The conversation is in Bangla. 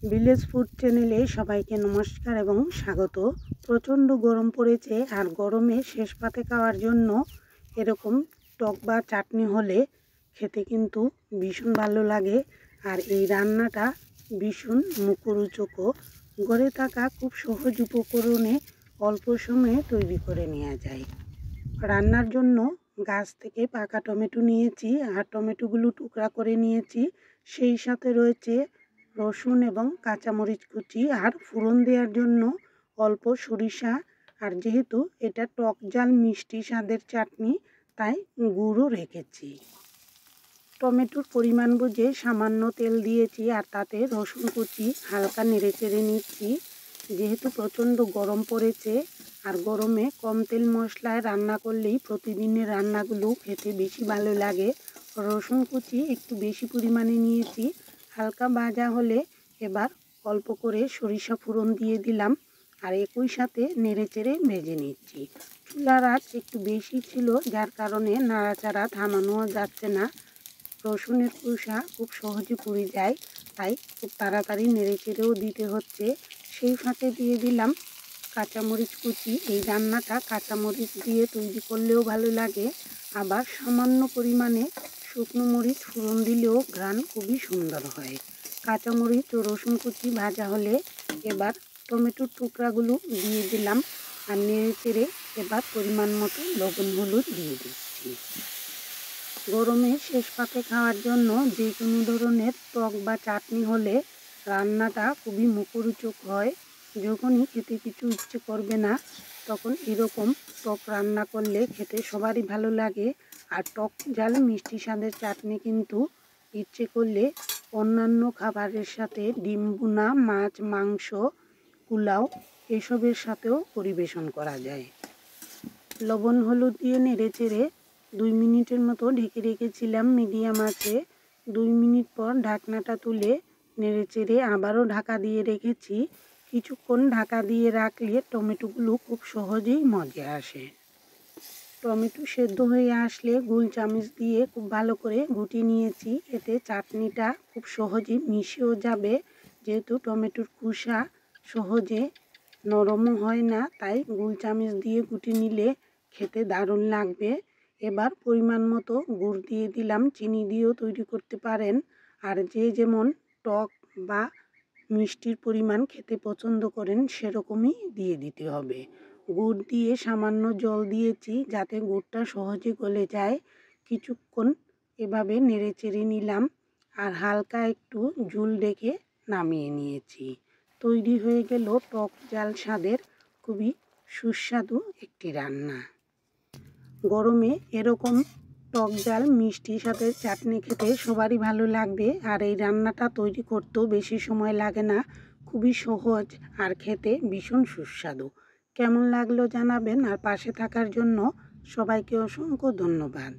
ভিলেজ ফুড চ্যানেলে সবাইকে নমস্কার এবং স্বাগত। প্রচণ্ড গরম পড়েছে, আর গরমে শেষ পাতে খাওয়ার জন্য এরকম টক বা চাটনি হলে খেতে কিন্তু ভীষণ ভালো লাগে। আর এই রান্নাটা ভীষণ মুখরোচকও। ঘরে থাকা খুব সহজ উপকরণে অল্প সময়ে তৈরি করে নেওয়া যায়। রান্নার জন্য গাছ থেকে পাকা টমেটো নিয়েছি, আর টমেটোগুলো টুকরা করে নিয়েছি। সেই সাথে রয়েছে রসুন এবং কাঁচামরিচ কুচি, আর ফোড়ন দেওয়ার জন্য অল্প সরিষা। আর যেহেতু এটা টক ঝাল মিষ্টি স্বাদের চাটনি, তাই গুঁড়ো রেখেছি। টমেটোর পরিমাণ বুঝে সামান্য তেল দিয়েছি, আর তাতে রসুন কুচি হালকা নেড়ে চেড়ে নিচ্ছি। যেহেতু প্রচণ্ড গরম পড়েছে, আর গরমে কম তেল মশলায় রান্না করলেই প্রতিদিনের রান্নাগুলো খেতে বেশি ভালো লাগে। রসুন কুচি একটু বেশি পরিমাণে নিয়েছি। হালকা ভাজা হলে এবার অল্প করে সরিষা ফোড়ন দিয়ে দিলাম, আর একই সাথে নেড়ে চেড়ে ভেজে নিচ্ছি। চুলার আঁচ একটু বেশি ছিল, যার কারণে নাড়াচাড়া থামানো যাচ্ছে না। রসুনের খোসা খুব সহজে পুড়ে যায়, তাই খুব তাড়াতাড়ি নেড়ে চেড়েও দিতে হচ্ছে। সেই ফাঁকে দিয়ে দিলাম কাঁচামরিচ কুচি। এই রান্নাটা কাঁচামরিচ দিয়ে তৈরি করলেও ভালো লাগে, আবার সামান্য পরিমাণে শুকনো মরিচ ফোড়ন দিলেও ঘ্রাণ খুবই সুন্দর হয়। কাঁচামরিচ ও রসুন কুচি ভাজা হলে এবার টমেটোর টুকরাগুলো দিয়ে দিলাম, আর নেড়ে চেড়ে এবার পরিমাণ মতো লবণ হলুদ দিয়ে দিচ্ছি। গরমে শেষ পাতে খাওয়ার জন্য যে কোনো ধরনের টক বা চাটনি হলে রান্নাটা খুবই মুখরোচক হয়। যখনই খেতে কিছু ইচ্ছে করবে না, তখন এরকম টক রান্না করলে খেতে সবারই ভালো লাগে। আর টক ঝাল মিষ্টি স্বাদের চাটনি কিন্তু ইচ্ছে করলে অন্যান্য খাবারের সাথে ডিম ভুনা, মাছ, মাংস, পোলাও এসবের সাথেও পরিবেশন করা যায়। লবণ হলুদ দিয়ে নেড়ে চেড়ে 2 মিনিটের মতো ঢেকে রেখেছিলাম মিডিয়াম আঁচে। 2 মিনিট পর ঢাকনাটা তুলে নেড়ে চেড়ে আবারও ঢাকা দিয়ে রেখেছি। কিছুক্ষণ ঢাকা দিয়ে রাখলে টমেটোগুলো খুব সহজেই মজে আসে। টমেটো সেদ্ধ হয়ে আসলে গোল চামচ দিয়ে খুব ভালো করে ঘুটিয়ে নিয়েছি। এতে চাটনিটা খুব সহজেই মিশেও যাবে। যেহেতু টমেটোর খোসা সহজে নরমও হয় না, তাই গোল চামচ দিয়ে ঘুটিয়ে নিলে খেতে দারুণ লাগবে। এবার পরিমাণ মতো গুড় দিয়ে দিলাম, চিনি দিয়েও তৈরি করতে পারেন। আর যে যেমন টক বা মিষ্টির পরিমাণ খেতে পছন্দ করেন সেরকমই দিয়ে দিতে হবে। গুড় দিয়ে সামান্য জল দিয়েছি, যাতে গুড়টা সহজে গলে যায়। কিছুক্ষণ এভাবে নেড়ে চেড়ে নিলাম, আর হালকা একটু ঝোল রেখে নামিয়ে নিয়েছি। তৈরি হয়ে গেল টক ঝাল স্বাদের খুবই সুস্বাদু একটি রান্না। গরমে এরকম টক ঝাল মিষ্টি সাথে চাটনি খেতে সবারই ভালো লাগবে। আর এই রান্নাটা তৈরি করতেও বেশি সময় লাগে না, খুবই সহজ, আর খেতে ভীষণ সুস্বাদু। কেমন লাগলো জানাবেন, আর পাশে থাকার জন্য সবাইকে অসংখ্য ধন্যবাদ।